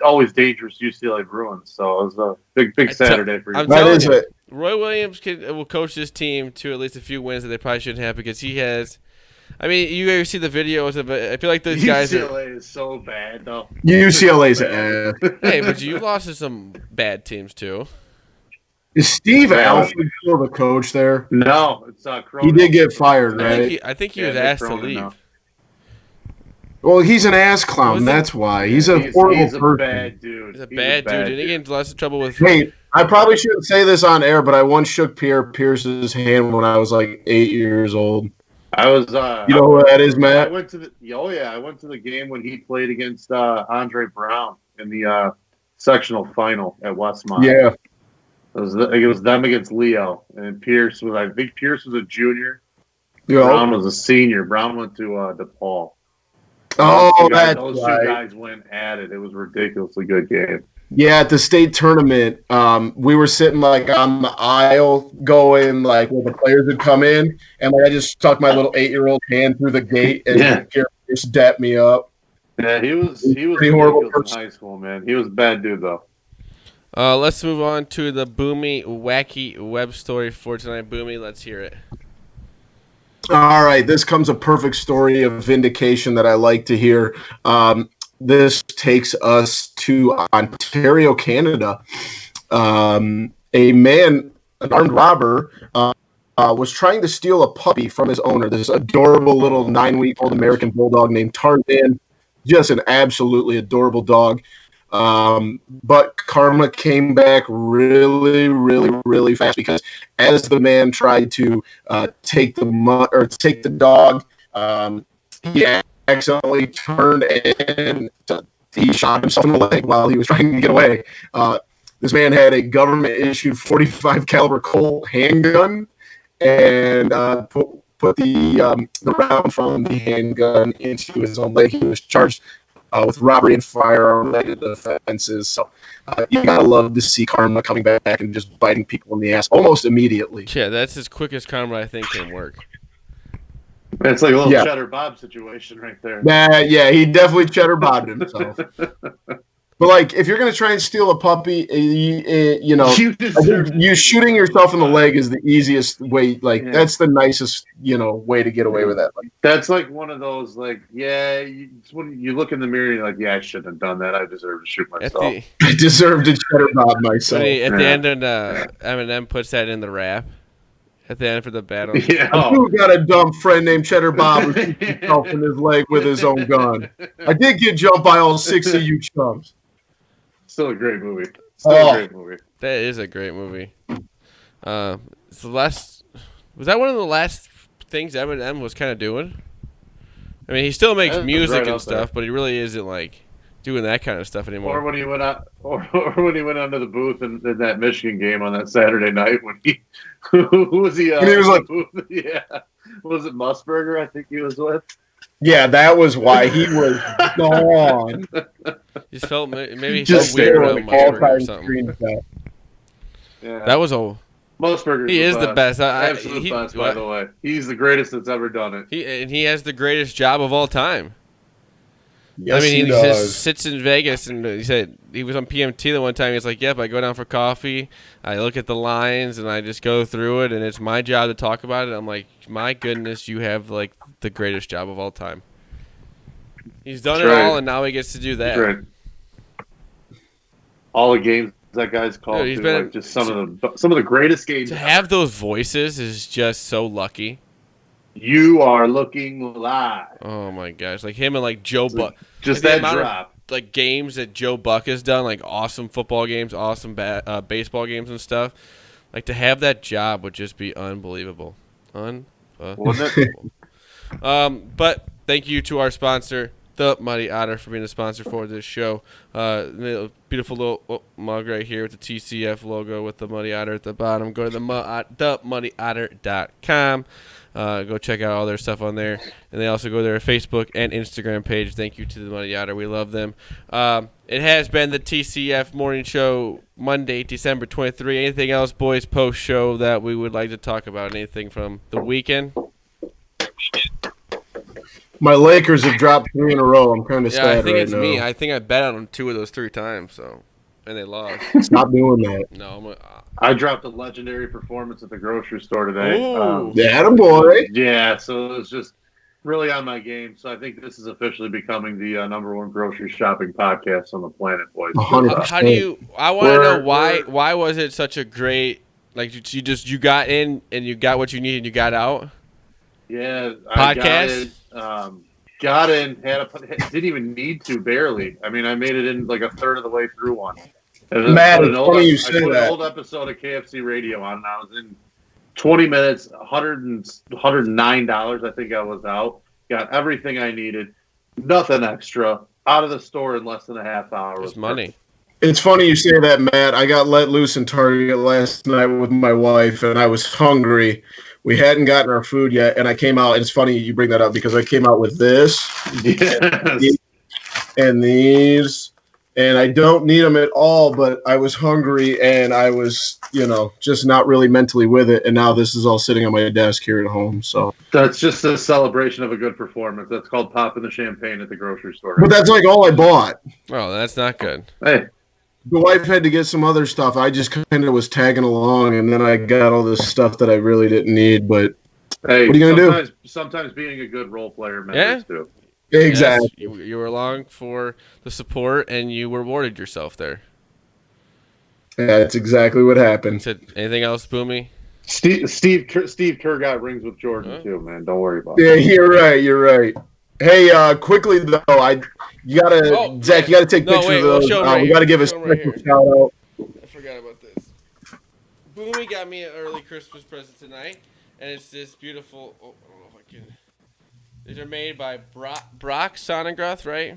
S3: always dangerous UCLA Bruins. So it was a big Saturday for you.
S1: I'm telling you, Roy Williams will coach this team to at least a few wins that they probably shouldn't have because he has. I mean, you ever see the videos of it? I feel like those guys
S3: UCLA is so bad, though.
S2: UCLA's ass.
S1: Hey, but you lost to some bad teams, too.
S2: Is Steve Alford still the coach there?
S3: No, it's Cronin.
S2: He did get fired, right?
S1: I think he was asked to leave. Now.
S2: Well, he's an ass clown. That's why. He's a horrible person.
S3: He's a bad dude.
S1: He's a bad dude. And he gets into lots of trouble with.
S2: Hey, I probably shouldn't say this on air, but I once shook Pierre Pierce's hand when I was like 8 years old.
S3: I was.
S2: You know who that is, Matt?
S3: I went to the game when he played against Andre Brown in the sectional final at Westmont.
S2: Yeah.
S3: It was them against Leo, and Pierce was. I think Pierce was a junior.
S2: Yeah.
S3: Brown was a senior. Brown went to DePaul.
S2: Oh,
S3: those two guys went at it. It was a ridiculously good game.
S2: Yeah, at the state tournament, we were sitting like on the aisle, going like where the players would come in, and like I just stuck my little 8-year-old hand through the gate, and Pierce dapped me up.
S3: Yeah, he was
S2: pretty horrible
S3: in high school, man. He was a bad dude though.
S1: Let's move on to the Boomy wacky web story for tonight. Boomy, let's hear it.
S2: All right, this comes a perfect story of vindication that I like to hear. This takes us to Ontario, Canada. A man, an armed robber, was trying to steal a puppy from his owner, this adorable little 9-week-old American bulldog named Tarzan. Just an absolutely adorable dog. But karma came back really, really, really fast because as the man tried to take the dog, he accidentally turned and he shot himself in the leg while he was trying to get away. This man had a government-issued 45 caliber Colt handgun and put the round from the handgun into his own leg. He was charged with robbery and firearm-related offenses. So you gotta love to see karma coming back and just biting people in the ass almost immediately.
S1: Yeah, that's his quickest karma I think can work.
S3: It's like a little Cheddar Bob situation right there.
S2: Yeah, he definitely Cheddar Bobbed himself. But, like, if you're going to try and steal a puppy, you know, you shooting yourself in the leg is the easiest way. Like, that's the nicest, way to get away with that. Like,
S3: that's like one of those, like, it's when you look in the mirror and you're like, yeah, I shouldn't have done that. I deserve to shoot myself.
S2: I deserve to Cheddar Bob myself.
S1: At the end, Eminem puts that in the rap. At the end for the battle.
S2: Yeah. I do got a dumb friend named Cheddar Bob who shoots himself in his leg with his own gun. I did get jumped by all 6 of you chumps.
S3: Still a great movie. A great movie.
S1: That is a great movie. It's the last. Was that one of the last things Eminem was kind of doing? I mean, he still makes music and stuff, but he really isn't like doing that kind of stuff anymore.
S3: Or when he went out, or when he went onto the booth in that Michigan game on that Saturday night when who was he?
S2: When he was like,
S3: yeah, was it Musburger? I think he was with.
S2: Yeah, that was why he was gone.
S1: Just felt maybe he felt weird about Musburger or something.
S3: Yeah,
S1: that was a
S3: Musburger.
S1: He is the best.
S3: Absolute best, by the way. He's the greatest that's ever done it.
S1: He has the greatest job of all time.
S2: Yes,
S1: I mean,
S2: he
S1: just sits in Vegas, and he said he was on PMT the one time. He's like, "Yep, I go down for coffee. I look at the lines, and I just go through it, and it's my job to talk about it." I'm like, "My goodness, you have like the greatest job of all time." He's done it all, and now he gets to do that.
S3: Right. All the games that guy's called,
S1: he's been
S3: like just some of the greatest games.
S1: To have those voices is just so lucky.
S3: You are looking live.
S1: Oh my gosh, like him and like Joe Buck.
S3: Just that drop.
S1: Like games that Joe Buck has done, like awesome football games, awesome baseball games and stuff. Like to have that job would just be unbelievable. Unbelievable. But thank you to our sponsor, the Muddy Otter, for being a sponsor for this show. Beautiful little mug right here with the TCF logo with the Muddy Otter at the bottom. Go to themuddyotter.com. Go check out all their stuff on there. And they also go to their Facebook and Instagram page. Thank you to the Muddy Otter. We love them. It has been the TCF Morning Show, Monday, December 23. Anything else, boys, post-show that we would like to talk about? Anything from the weekend?
S2: My Lakers have dropped 3 in a row. I'm kind of sad right now.
S1: I think it's me. I think I bet on them 2 of those 3 times, and they lost.
S2: Stop doing that.
S1: No,
S3: I dropped a legendary performance at the grocery store today.
S2: Yeah, boy.
S3: Yeah, so it was just really on my game. So I think this is officially becoming the number 1 grocery shopping podcast on the planet, boys.
S2: 100%.
S1: How do you? I want to know why. Why was it such a great? Like you got in and you got what you needed and you got out.
S3: Yeah,
S1: podcast.
S3: Got in. Didn't even need to. Barely. I mean, I made it in like a third of the way through one.
S2: Matt, it's funny you say that. I put
S3: an old episode of KFC Radio on, and I was in 20 minutes, $109. I think I was out. Got everything I needed, nothing extra. Out of the store in less than a half hour.
S1: It's money.
S2: It's funny you say that, Matt. I got let loose in Target last night with my wife, and I was hungry. We hadn't gotten our food yet, and I came out. And it's funny you bring that up because I came out with this and these. And I don't need them at all, but I was hungry and I was, just not really mentally with it. And now this is all sitting on my desk here at home. So
S3: that's just a celebration of a good performance. That's called popping the champagne at the grocery store.
S2: But that's like all I bought.
S1: Oh, that's not good.
S3: Hey,
S2: the wife had to get some other stuff. I just kind of was tagging along, and then I got all this stuff that I really didn't need. But
S3: hey,
S2: what are you gonna do?
S3: Sometimes being a good role player matters too.
S2: Exactly.
S1: Yes, you were along for the support, and you rewarded yourself there.
S2: Yeah, that's exactly what happened.
S1: Anything else, Boomy?
S3: Steve Kerr got rings with Jordan too, man. Don't worry about
S2: it. Yeah, you're right. Hey, quickly though, Zach, you gotta take pictures of those. We gotta give a special shout out.
S1: I forgot about this. Boomy got me an early Christmas present tonight, and it's this beautiful. I don't know if I can. These are made by Brock Sonegroth, right?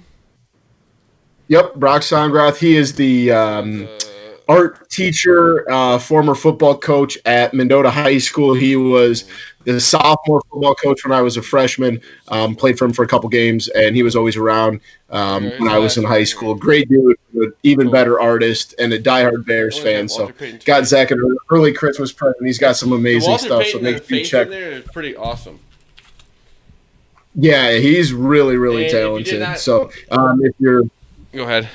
S2: Yep, Brock Sonegroth. He is the art teacher, former football coach at Mendota High School. He was the sophomore football coach when I was a freshman. Played for him for a couple games, and he was always around when I was in high school. Great dude, an even better artist, and a diehard Bears fan. So got Zach an early Christmas present. He's got some amazing stuff. So make sure you check.
S1: There is pretty awesome.
S2: Yeah, he's really, really talented. So if you're
S1: go ahead.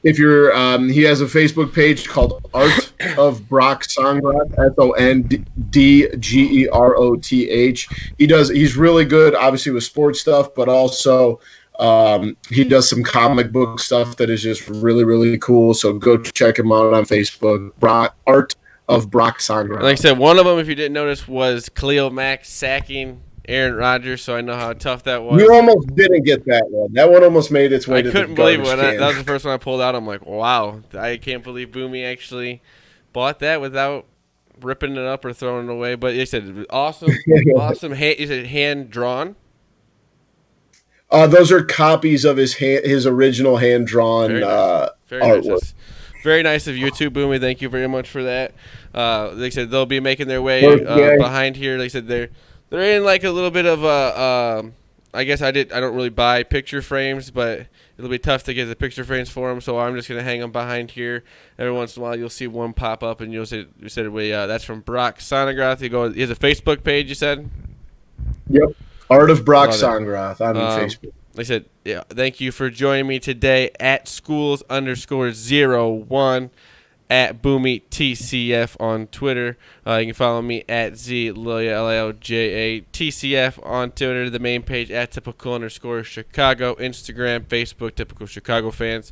S2: If you're, he has a Facebook page called Art of Brock Songroth, SONDGEROTH. He's really good, obviously with sports stuff, but also he does some comic book stuff that is just really, really cool. So go check him out on Facebook. Art of Brock Songroth.
S1: Like I said, one of them, if you didn't notice, was Khalil Mack sacking Aaron Rodgers, so I know how tough that was.
S2: You almost didn't get that one. That one almost made its way to the garbage can. I couldn't believe it.
S1: That was the first one I pulled out. I'm like, wow, I can't believe Boomy actually bought that without ripping it up or throwing it away. But he said it was awesome, awesome. You said hand drawn.
S2: Those are copies of his original hand drawn artwork.
S1: Nice. Very nice of you too, Boomy. Thank you very much for that. Like I said, they'll be making their way behind here. Like I said, they're in like a little bit of a. I guess I don't really buy picture frames, but it'll be tough to get the picture frames for them. So I'm just gonna hang them behind here. Every once in a while, you'll see one pop up, and you said that's from Brock Songroth. He has a Facebook page. You said.
S2: Yep, Art of Brock Songroth on Facebook.
S1: Like I said, yeah. Thank you for joining me today at schools_01. At Boomy TCF on Twitter. You can follow me at ZLILJA TCF on Twitter. The main page at typical_Chicago. Instagram, Facebook, Typical Chicago Fans.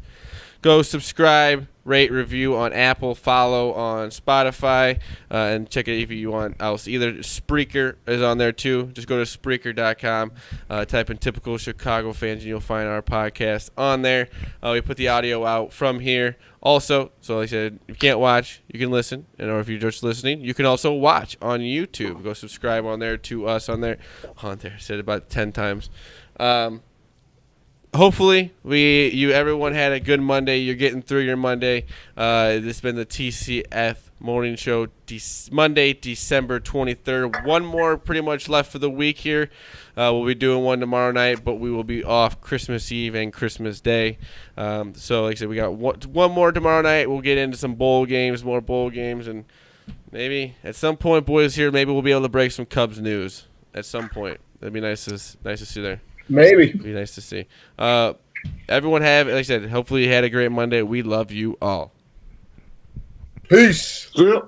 S1: Go subscribe, rate, review on Apple, follow on Spotify, and check it if you want else. Either Spreaker is on there too. Just go to Spreaker.com, type in Typical Chicago Fans, and you'll find our podcast on there. We put the audio out from here also. So like I said, if you can't watch, you can listen. Or if you're just listening, you can also watch on YouTube. Go subscribe on there to us on there. I said it about 10 times. Hopefully, everyone had a good Monday. You're getting through your Monday. This has been the TCF Morning Show, Monday, December 23rd. One more pretty much left for the week here. We'll be doing one tomorrow night, but we will be off Christmas Eve and Christmas Day. So, like I said, we got one more tomorrow night. We'll get into some more bowl games, and maybe at some point, boys here, maybe we'll be able to break some Cubs news at some point. That'd be nice to see there.
S2: Maybe.
S1: It'd be nice to see. Everyone like I said, hopefully you had a great Monday. We love you all.
S2: Peace.
S3: Yeah.